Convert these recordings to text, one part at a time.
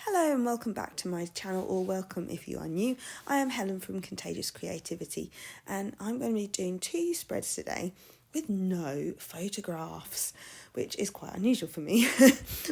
Hello and welcome back to my channel, or welcome if you are new. I am Helen from Contagious Creativity, and I'm going to be doing 2 spreads today with no photographs, which is quite unusual for me.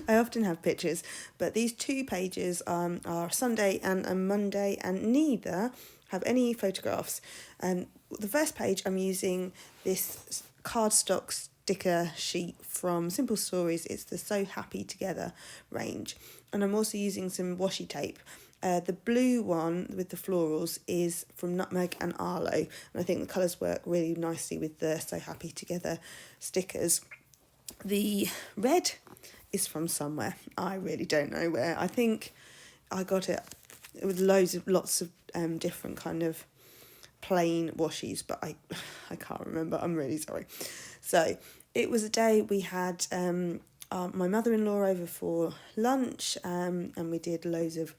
I often have pictures, but these 2 pages are Sunday and a Monday, and neither have any photographs. The first page I'm using this cardstock sticker sheet from Simple Stories. It's the So Happy Together range, and I'm also using some washi tape. The blue one with the florals is from Nutmeg and Arlo, and I think the colours work really nicely with the So Happy Together stickers. The red is from somewhere, I really don't know where. I think I got it with lots of different kind of plain washies, but I can't remember. I'm really sorry. So it was a day we had my mother-in-law over for lunch, and we did loads of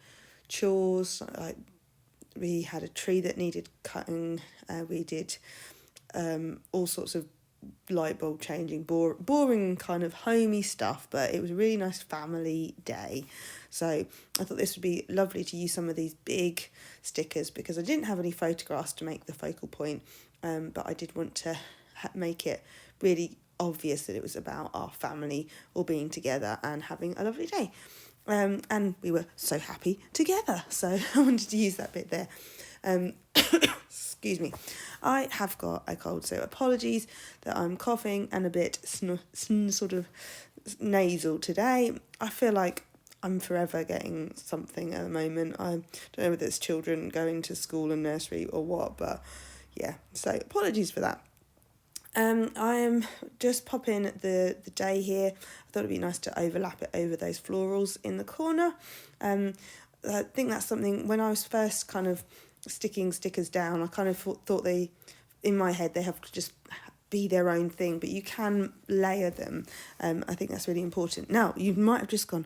chores. Like, we had a tree that needed cutting. We did all sorts of light bulb changing, boring kind of homey stuff, but it was a really nice family day. So I thought this would be lovely to use some of these big stickers because I didn't have any photographs to make the focal point, but I did want to make it really obvious that it was about our family all being together and having a lovely day. And we were so happy together, so I wanted to use that bit there. Excuse me, I have got a cold, so apologies that I'm coughing and a bit sort of nasal today. I feel like I'm forever getting something at the moment. I don't know whether it's children going to school and nursery or what, but yeah, so apologies for that. I am just popping the day here. I thought it'd be nice to overlap it over those florals in the corner. I think that's something, when I was first kind of sticking stickers down, I kind of thought they, in my head, they have to just be their own thing, but you can layer them. I think that's really important. Now, you might have just gone,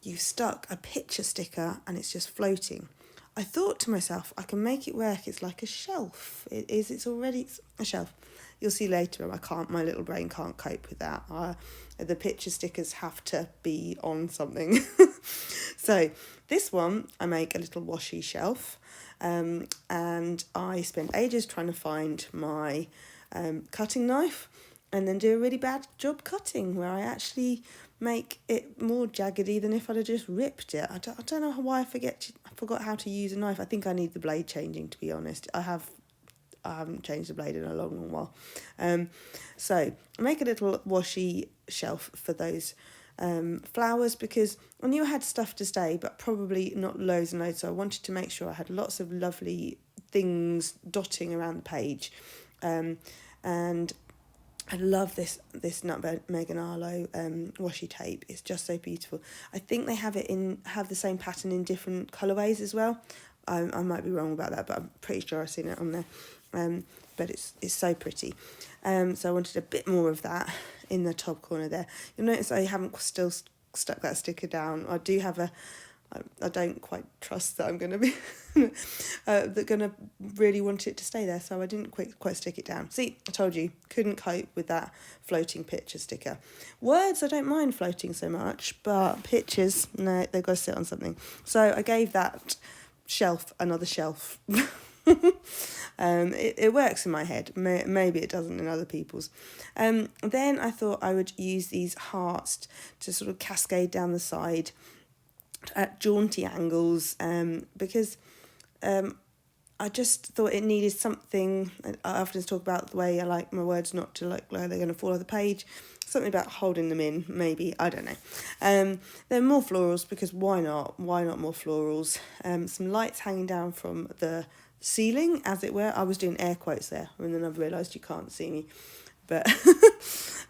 you've stuck a picture sticker and it's just floating. I thought to myself, I can make it work. It's like a shelf. It's already a shelf. You'll see later, my little brain can't cope with that. The picture stickers have to be on something. So this one, I make a little washi shelf, and I spent ages trying to find my cutting knife, and then do a really bad job cutting where I actually make it more jaggedy than if I'd have just ripped it. I don't know why I forgot how to use a knife. I think I need the blade changing, to be honest. I haven't changed the blade in a long while. So I make a little washi shelf for those flowers because I knew I had stuff to stay, but probably not loads and loads. So I wanted to make sure I had lots of lovely things dotting around the page. And I love this Nutmeg and Arlo washi tape. It's just so beautiful. I think they have the same pattern in different colourways as well. I might be wrong about that, but I'm pretty sure I've seen it on there. But it's so pretty. So I wanted a bit more of that in the top corner there. You'll notice I haven't still stuck that sticker down. I do have I don't quite trust that I'm going to be they're going to really want it to stay there, so I didn't quite stick it down. See, I told you, couldn't cope with that floating picture sticker. Words, I don't mind floating so much, but pictures, no, they've got to sit on something. So I gave that shelf another shelf. It works in my head. Maybe it doesn't in other people's. Then I thought I would use these hearts to sort of cascade down the side at jaunty angles, because I just thought it needed something. I often talk about the way I like my words not to look like they're going to fall off the page. Something about holding them in, maybe, I don't know. There are more florals because why not? Why not more florals? Some lights hanging down from the ceiling, as it were. I was doing air quotes there, and then I've realised you can't see me. But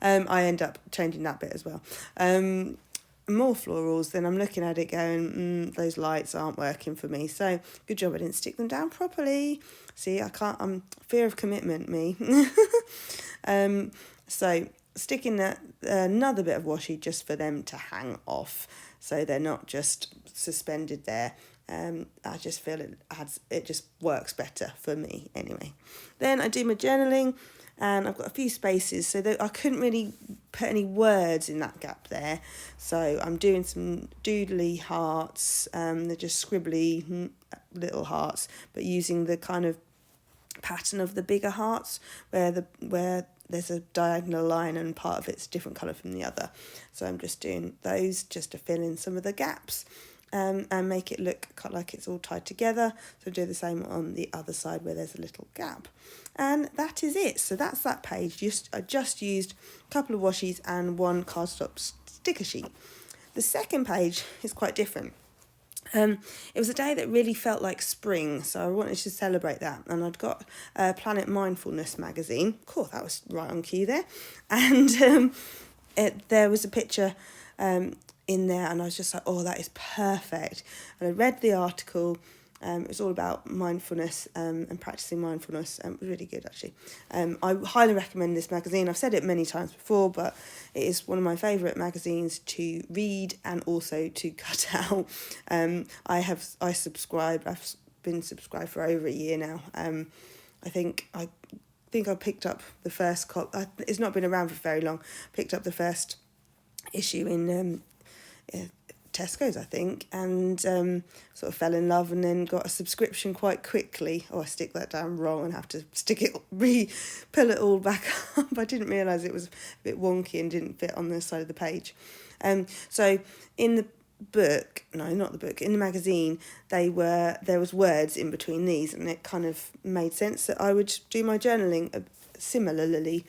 I end up changing that bit as well. More florals, then I'm looking at it going, those lights aren't working for me. So good job I didn't stick them down properly. See, I'm fear of commitment, me. So sticking another bit of washi just for them to hang off, so they're not just suspended there. I just feel it just works better for me anyway. Then I do my journaling, and I've got a few spaces so that I couldn't really put any words in that gap there. So I'm doing some doodly hearts, they're just scribbly little hearts, but using the kind of pattern of the bigger hearts where there's a diagonal line and part of it's a different colour from the other. So I'm just doing those just to fill in some of the gaps and make it look like it's all tied together. So do the same on the other side where there's a little gap. And that is it. So that's that page. I just used a couple of washies and one cardstock sticker sheet. The second page is quite different. It was a day that really felt like spring, so I wanted to celebrate that. And I'd got Planet Mindfulness magazine. Cool, that was right on cue there. And there was a picture in there, and I was just like, oh, that is perfect. And I read the article. It was all about mindfulness and practicing mindfulness. It was really good, actually. I highly recommend this magazine. I've said it many times before, but it is one of my favourite magazines to read and also to cut out. I've been subscribed for over a year now. I think I picked up the first it's not been around for very long. Picked up the first issue in Tesco's, I think, and sort of fell in love and then got a subscription quite quickly. Oh, I stick that down wrong and have to pull it all back up. I didn't realise it was a bit wonky and didn't fit on the side of the page. So in the book, no, not the book, in the magazine, there was words in between these, and it kind of made sense that I would do my journaling similarly.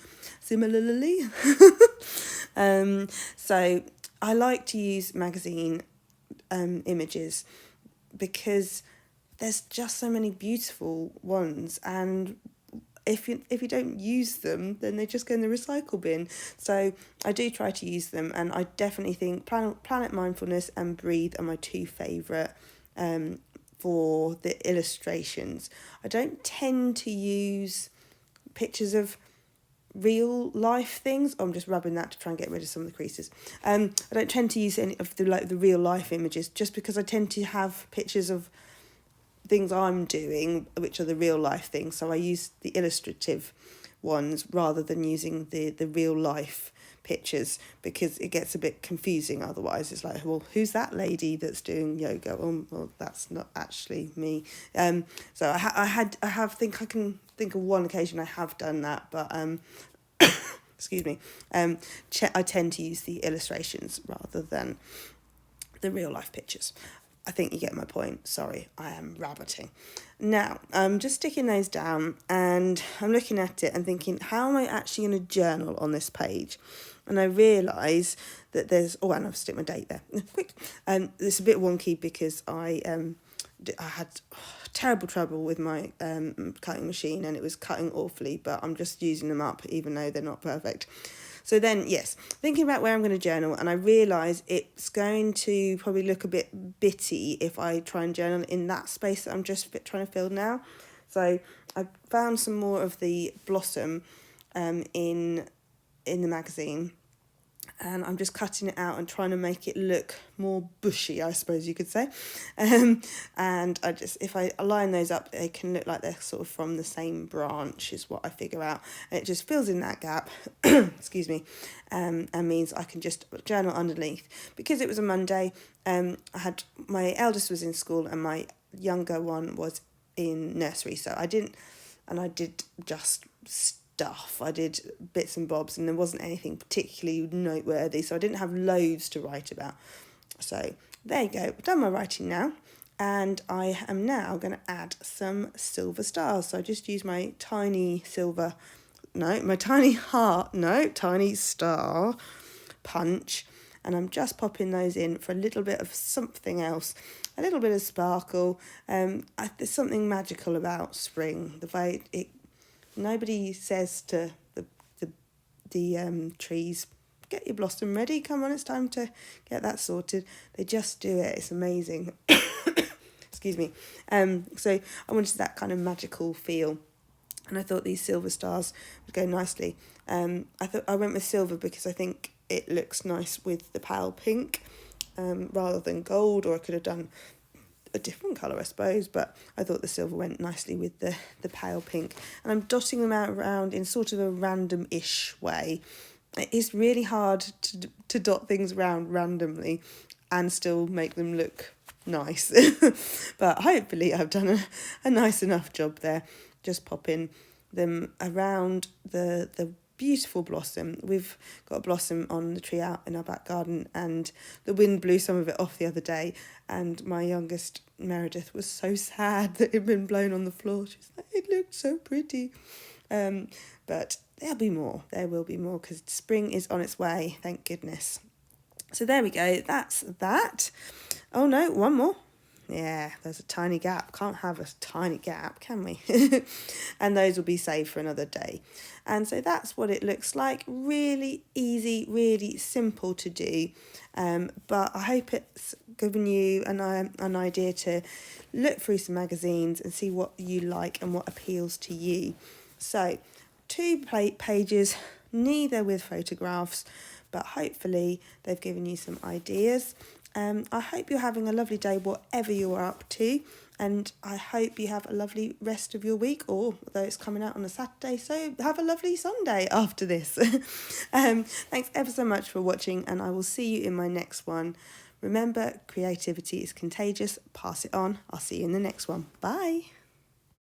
So I like to use magazine images because there's just so many beautiful ones, and if you don't use them, then they just go in the recycle bin. So I do try to use them, and I definitely think Planet Mindfulness and Breathe are my two favourite for the illustrations. I don't tend to use pictures of real life things. I'm just rubbing that to try and get rid of some of the creases. I don't tend to use any of the real life images, just because I tend to have pictures of things I'm doing which are the real life things, so I use the illustrative ones rather than using the real life pictures, because it gets a bit confusing otherwise. It's like, well, who's that lady that's doing yoga? Well, that's not actually me. So I think I can think of one occasion I have done that, but excuse me, I tend to use the illustrations rather than the real life pictures. I think you get my point. Sorry, I am rabbiting. Now, I'm just sticking those down and I'm looking at it and thinking, how am I actually going to journal on this page? And I realise that and I've stick my date there. Quick. It's a bit wonky because I had terrible trouble with my cutting machine, and it was cutting awfully, but I'm just using them up even though they're not perfect. So then, yes, thinking about where I'm going to journal, and I realise it's going to probably look a bit bitty if I try and journal in that space that I'm just trying to fill now. So I found some more of the blossom in the magazine, and I'm just cutting it out and trying to make it look more bushy, I suppose you could say. And if I line those up, they can look like they're sort of from the same branch, is what I figure out. And it just fills in that gap, excuse me, and means I can just journal underneath. Because it was a Monday, my eldest was in school and my younger one was in nursery, so I did just stuff. I did bits and bobs, and there wasn't anything particularly noteworthy, so I didn't have loads to write about. So there you go, I've done my writing now, and I am now going to add some silver stars. So I just use my tiny star punch, and I'm just popping those in for a little bit of something else, a little bit of sparkle. There's something magical about spring, the way nobody says to the trees, get your blossom ready, come on, it's time to get that sorted. They just do it. It's amazing. Excuse me. So I wanted that kind of magical feel, and I thought these silver stars would go nicely. I went with silver because I think it looks nice with the pale pink rather than gold, or I could have done a different colour, I suppose, but I thought the silver went nicely with the pale pink. And I'm dotting them out around in sort of a random-ish way, it's really hard to dot things around randomly and still make them look nice. But hopefully I've done a nice enough job there, just popping them around the beautiful blossom. We've got a blossom on the tree out in our back garden, and the wind blew some of it off the other day, and my youngest Meredith was so sad that it had been blown on the floor. She was like, it looked so pretty. But there will be more, because spring is on its way, thank goodness. So there we go, that's that. Oh no, one more. Yeah, there's a tiny gap. Can't have a tiny gap, can we? And those will be saved for another day. And so that's what it looks like. Really easy, really simple to do. But I hope it's given you an idea to look through some magazines and see what you like and what appeals to you. So 2 pages, neither with photographs, but hopefully they've given you some ideas. I hope you're having a lovely day, whatever you are up to, and I hope you have a lovely rest of your week, or although it's coming out on a Saturday, so have a lovely Sunday after this. Thanks ever so much for watching, and I will see you in my next one. Remember, creativity is contagious. Pass it on. I'll see you in the next one. Bye.